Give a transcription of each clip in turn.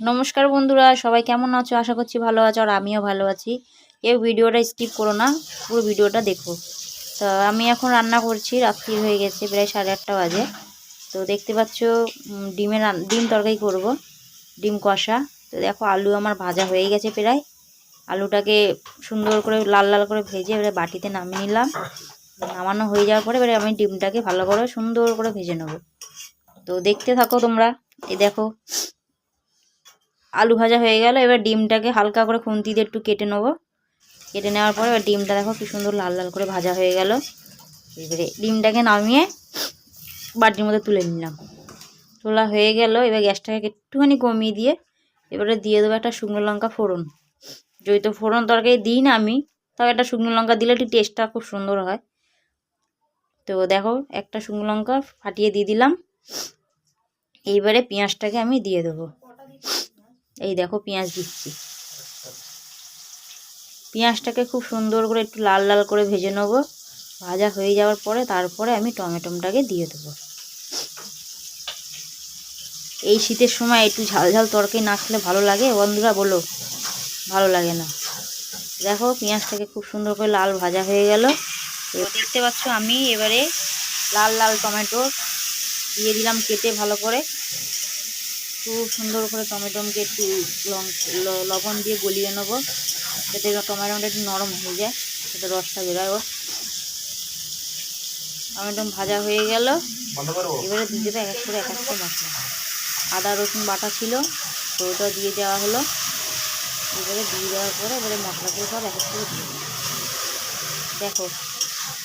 নমস্কার বন্ধুরা, সবাই কেমন আছো? আশা করছি ভালো আছো, আর আমিও ভালো আছি। কেউ ভিডিওটা স্কিপ করো না, পুরো ভিডিওটা দেখো। তো আমি এখন রান্না করছি, রাত্রি হয়ে গেছে, প্রায় 8:30 বাজে। তো দেখতে পাচ্ছ ডিম তরকারি করব, ডিম কষা। তো দেখো আলু আমার ভাজা হয়ে গেছে প্রায়। আলুটাকে সুন্দর করে লাল লাল করে ভেজে এবারে বাটিতে নামিয়ে নিলাম। নামানো হয়ে যাওয়ার পরে এবারে আমি ডিমটাকে ভালো করে সুন্দর করে ভেজে নেব। তো দেখতে থাকো তোমরা। এই দেখো আলু ভাজা হয়ে গেল। এবার ডিমটাকে হালকা করে খুন্তি দিয়ে একটু কেটে নেবো। কেটে নেওয়ার পরে এবার ডিমটা দেখো কি সুন্দর লাল লাল করে ভাজা হয়ে গেল। এবারে ডিমটাকে নামিয়ে বাটির মধ্যে তুলে নিলাম। তোলা হয়ে গেল। এবার গ্যাসটাকে একটুখানি কমিয়ে দিয়ে এবারে দিয়ে দেবো একটা শুকনো লঙ্কা ফোড়ন। যদি তো ফোড়ন তরকারি দিই না আমি, তাও একটা শুকনো লঙ্কা দিলে একটু টেস্টটা খুব সুন্দর হয়। তো দেখো একটা শুকনো লঙ্কা ফাটিয়ে দিয়ে দিলাম। এইবারে পেঁয়াজটাকে আমি দিয়ে দেবো। এই দেখো পেঁয়াজ দিচ্ছি। পেঁয়াজটাকে খুব সুন্দর করে একটু লাল লাল করে ভেজে নেব। ভাজা হয়ে যাওয়ার পরে তারপরে আমি টমেটোটাকে দিয়ে দেবো। এই শীতের সময় একটু ঝাল ঝাল তরকারি না খেলে ভালো লাগে বন্ধুরা? বলো, ভালো লাগে না? দেখো পেঁয়াজটাকে খুব সুন্দর করে লাল ভাজা হয়ে গেল। দেখতে পাচ্ছ আমি এবারে লাল লাল টমেটো দিয়ে দিলাম কেটে ভালো করে। খুব সুন্দর করে টমেটোকে একটু লবণ দিয়ে গলিয়ে নেবো, যাতে টমেটোটা একটু নরম হয়ে যায়, যাতে রসটা বেরোয় ওর। টমেটো ভাজা হয়ে গেল। এবারে দিয়ে দেবে এক এক করে মশলা। আদা রসুন বাটা ছিল, তো ওটা দিয়ে দেওয়া হলো। এবারে দিয়ে দেওয়ার পরে এবারে মশলাগুলো সব এক এক করে দিয়ে দেবো। দেখো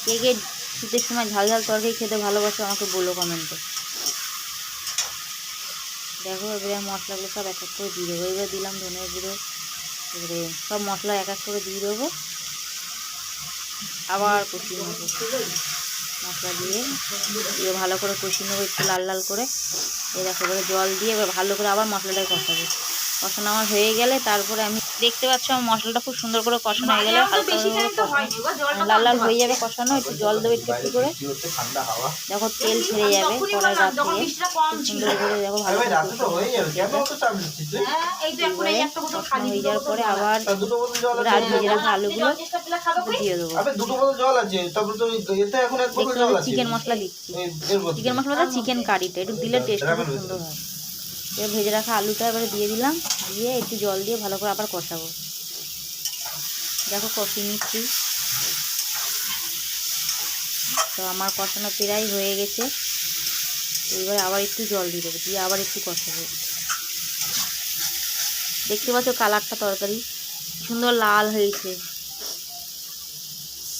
কে কে শীতের সময় ঝাল ঝাল তরকারি খেতে ভালোবাসো আমাকে বলো কমেন্টে। দেখো এবারে মশলাগুলো সব এক এক করে দিয়ে দেবো। এবারে দিলাম ধনে গুঁড়ো। এবারে সব মশলা এক এক করে দিয়ে দেবো। আবার কষিয়ে নেবো মশলা দিয়ে। এবার ভালো করে কষিয়ে নেবো একটু লাল লাল করে। এই দেখো এবারে জল দিয়ে এবার ভালো করে আবার মশলাটাকে কষাবো। কষানো আমার হয়ে গেলে তারপরে আমি দেখতে পাচ্ছ আমার মশলাটা খুব সুন্দর করে কষানো হয়ে গেলে হালকা লাল লাল হয়ে যাবে কষানো। একটু জল দেবো একটু একটু করে। দেখো তেল ছেড়ে যাবে কড়াই গা থেকে। খুব সুন্দর করে দেখো ভালো করে কষানো হয়ে যাওয়ার পরে আবার ভেজে রাখা আলুগুলো দিয়ে দেবো। চিকেন মশলা দিচ্ছি। চিকেন মশলাটা চিকেন কারিটা একটু দিলে টেস্টটা খুব সুন্দর হয়। এবার ভেজে রাখা আলুটা এবারে দিয়ে দিলাম। দিয়ে একটু জল দিয়ে ভালো করে আবার কষাবো। দেখো কষিয়ে নিচ্ছি। তো আমার কষানো প্রায় হয়ে গেছে। তো এবারে আবার একটু জল দিয়ে দেবো, দিয়ে আবার একটু কষাবো। দেখতে পাচ্ছ কালারটা তরকারি সুন্দর লাল হয়েছে।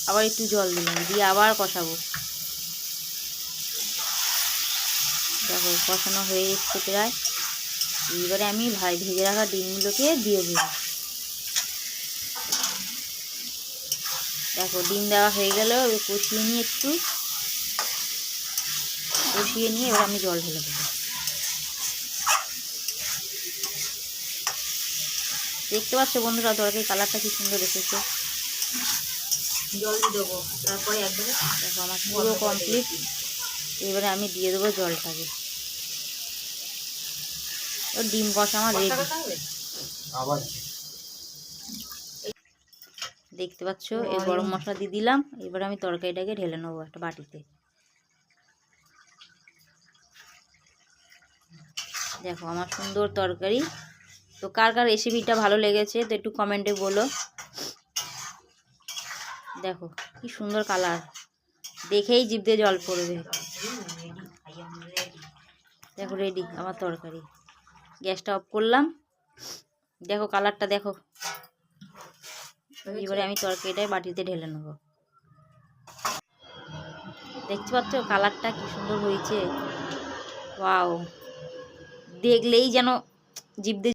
আবার একটু জল দিলাম, দিয়ে আবার কষাবো। দেখো কষানো হয়ে এসছে প্রায়। এবারে আমি ভেজে রাখা ডিমগুলোকে দিয়ে দেবো। দেখো ডিম দেওয়া হয়ে গেল। এবার কষিয়ে নিয়ে এবার আমি জল ঢেলে দেবো। দেখতে পাচ্ছ বন্ধুরা তরকারি কালারটা কি সুন্দর এসেছে। জল দিয়ে দেবো তারপরে একবারে। দেখো আমার পুরো কমপ্লিট। এবারে আমি দিয়ে দেবো জলটাকে। ও ডিম কষা আমার রেডি। দেখতে পাচ্ছ এই গরম মশলা দিয়ে দিলাম। এবার আমি তরকারিটাকে ঢেলে নেবো একটা বাটিতে। দেখো আমার সুন্দর তরকারি। তো কার কার রেসিপিটা ভালো লেগেছে তো একটু কমেন্টে বলো। দেখো কি সুন্দর কালার, দেখেই জিভ দিয়ে জল পড়বে। দেখো রেডি আমার তরকারি। গ্যাসটা অফ করলাম। দেখো কালারটা দেখো। এবারে আমি তরকারিটাই বাটিতে ঢেলে নেব। দেখতে পাচ্ছ কালারটা কি সুন্দর হয়েছে। ওয়াও, দেখলেই যেন জিভ দিয়ে